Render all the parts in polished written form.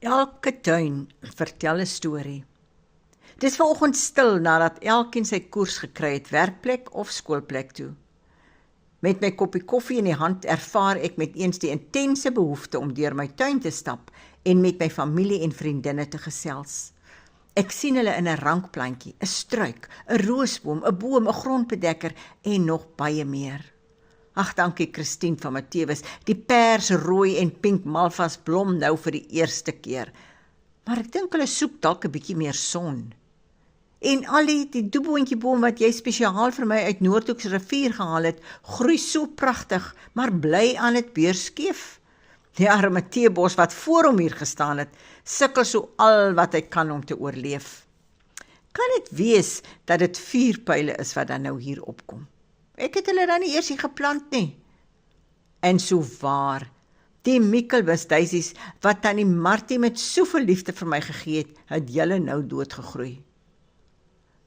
Elke tuin vertel 'n storie. Dis vanoggend stil nadat elkeen sy koers gekry het, werkplek of skoolplek toe. Met my koppie koffie in die hand ervaar ek met eens die intense behoefte om deur my tuin te stap en met my familie en vriendinne te gesels. Ek sien hulle in 'n rankplantjie, 'n struik, 'n roosboom, 'n boom, 'n grondbedekker en nog baie meer. Ag, dankie Christine van Matthewes, die pers, rooi en pink malvas blom nou vir die eerste keer. Maar ek dink hulle soek dalk 'n bietjie meer son. En Allie, die doeboontjieboom wat jy spesiaal vir my uit Noordhoekse rivier gehaal het, groei so pragtig, maar bly aan dit beerskeef. Die arme teebos wat voor hom hier gestaan het, sukkel so al wat hy kan om te oorleef. Kan dit wees dat dit vuurpyle is wat dan nou hier opkom? Ek het hulle dan nie eers hier geplant nie. En so waar, die Mikkelbus daisies wat tannie Martie met soveel liefde vir my gegee het julle nou doodgegroei.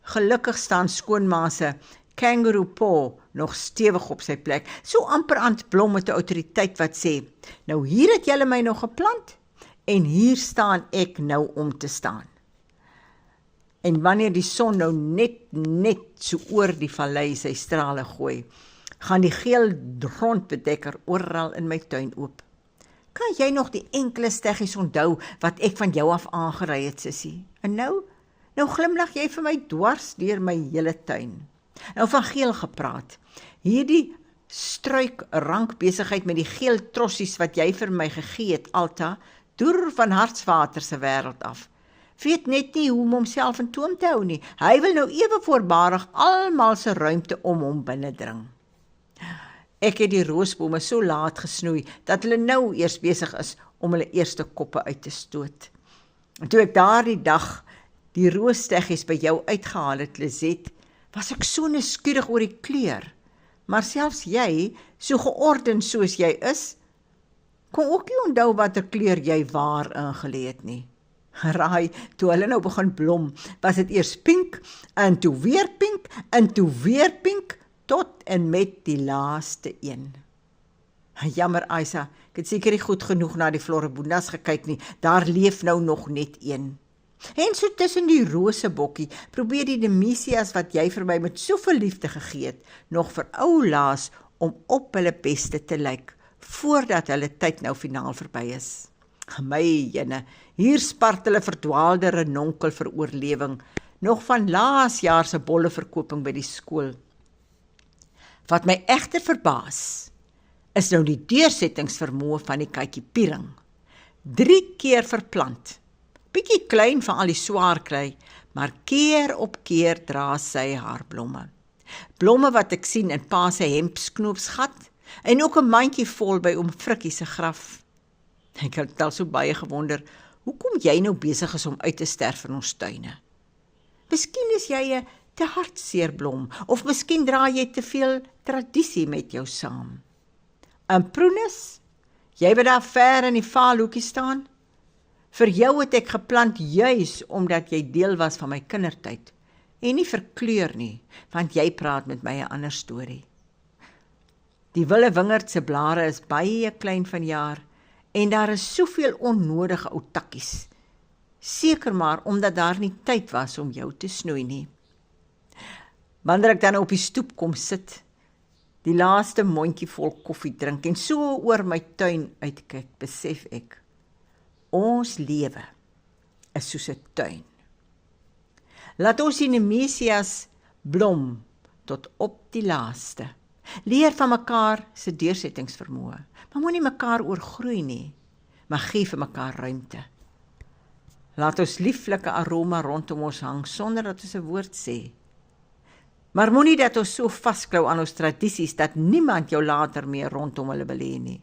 Gelukkig staan skoonma se kangaroo paw nog stewig op sy plek, so amper aan het blom met 'n autoriteit wat sê, nou hier het julle my nog geplant, en hier staan ek nou om te staan. En wanneer die son nou net so oor die vallei sy strale gooi, gaan die geel grondbedekker oral in my tuin oop. Kan jy nog die enkele steggies onthou wat ek van jou af aangery het, sussie? En nou glimlag jy vir my dwars deur my hele tuin. Nou van geel gepraat. Hierdie struik rankbesigheid met die geel trossies wat jy vir my gegee het, Alta, deur van Hartswater se wêreld af. Weet net nie hoe om homself in toom te hou nie. Hy wil nou ewe voorbarig almal se ruimte om hom binnendring. Ek het die roosbome so laat gesnoei, dat hulle nou eers besig is om hulle eerste koppe uit te stoot. En toe ek daardie dag die roossteggies by jou uitgehaal het, Lisette, was ek so nuuskierig oor die kleur. Maar selfs jy, so georden soos jy is, kon ook nie onthou watter kleur jy waar ingelê het nie. Raai, toe hulle nou begin blom, was dit eers pink, en toe weer pink, en toe weer pink, tot en met die laaste een. Jammer, Aisa, ek het seker nie goed genoeg na die floribundas gekyk nie, daar leef nou nog net een. En so tussen die rosebokkie, probeer die demisias wat jy vir my met soveel liefde gegee het, nog vir ou laas om op hulle beste te lyk, voordat hulle tyd nou finaal verby is. My jene, hier spart hulle verdwaalde renonkel vir oorlewing, nog van laas jaar se bolle verkoping by die skool. Wat my egter verbaas, is nou die deursettingsvermoë van die katjiepiering. 3 keer verplant, bietjie klein van al die swaar kry, maar keer op keer dra sy haar blomme. Blomme wat ek sien in pa se hempsknoopsgat, en ook 'n mandjie vol by oom Frikkie se graf. Ek het al so baie gewonder, hoekom jy nou besig is om uit te sterf in ons tuine? Miskien is jy 'n te hartseer blom, of miskien dra jy te veel tradisie met jou saam. En Proenis, jy wat daar ver in die vaalhoekie staan, vir jou het ek geplant juis omdat jy deel was van my kindertyd, en nie vir kleur nie, want jy praat met my 'n ander storie. Die wille wingerd se blare is baie klein vanjaar, en daar is soveel onnodige ou takkies, seker maar omdat daar nie tyd was om jou te snoei nie. Wanneer ek dan op die stoep kom sit, die laaste mondjie vol koffie drink en so oor my tuin uitkyk, besef ek, ons lewe is soos 'n tuin. Laat ons die nemesias blom tot op die laaste. Leer van mekaar se deursettingsvermoë, maar moenie mekaar oorgroei nie, maar gee vir mekaar ruimte. Laat ons lieflike aroma rondom ons hang sonder dat ons 'n woord sê. Maar moenie dat ons so vasklou aan ons tradisies dat niemand jou later meer rondom hulle wil hê nie.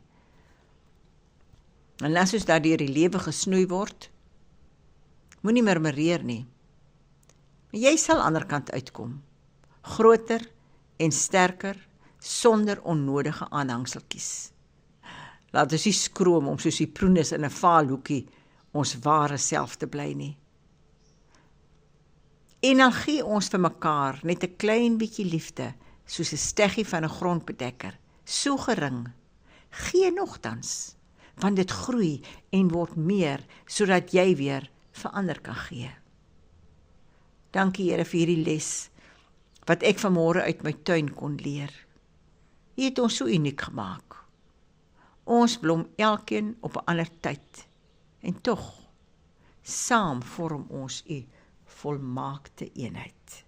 En as ons daardeur die lewe gesnoei word, moenie murmureer nie. Jy sal aan die ander kant uitkom, groter en sterker, sonder onnodige aanhangseltjies. Laat ons nie skroom om soos die Proenis in 'n vaalhoekie ons ware self te bly nie. En dan gee ons vir mekaar net 'n klein bietjie liefde, soos 'n steggie van 'n grondbedekker, so gering. Gee nogtans, want dit groei en word meer, sodat jy weer vir ander kan gee. Dankie Here vir hierdie les, wat ek vanmôre uit my tuin kon leer. U het ons so uniek gemaak. Ons blom elkeen op 'n ander tyd, en tog, saam vorm ons u volmaakte eenheid.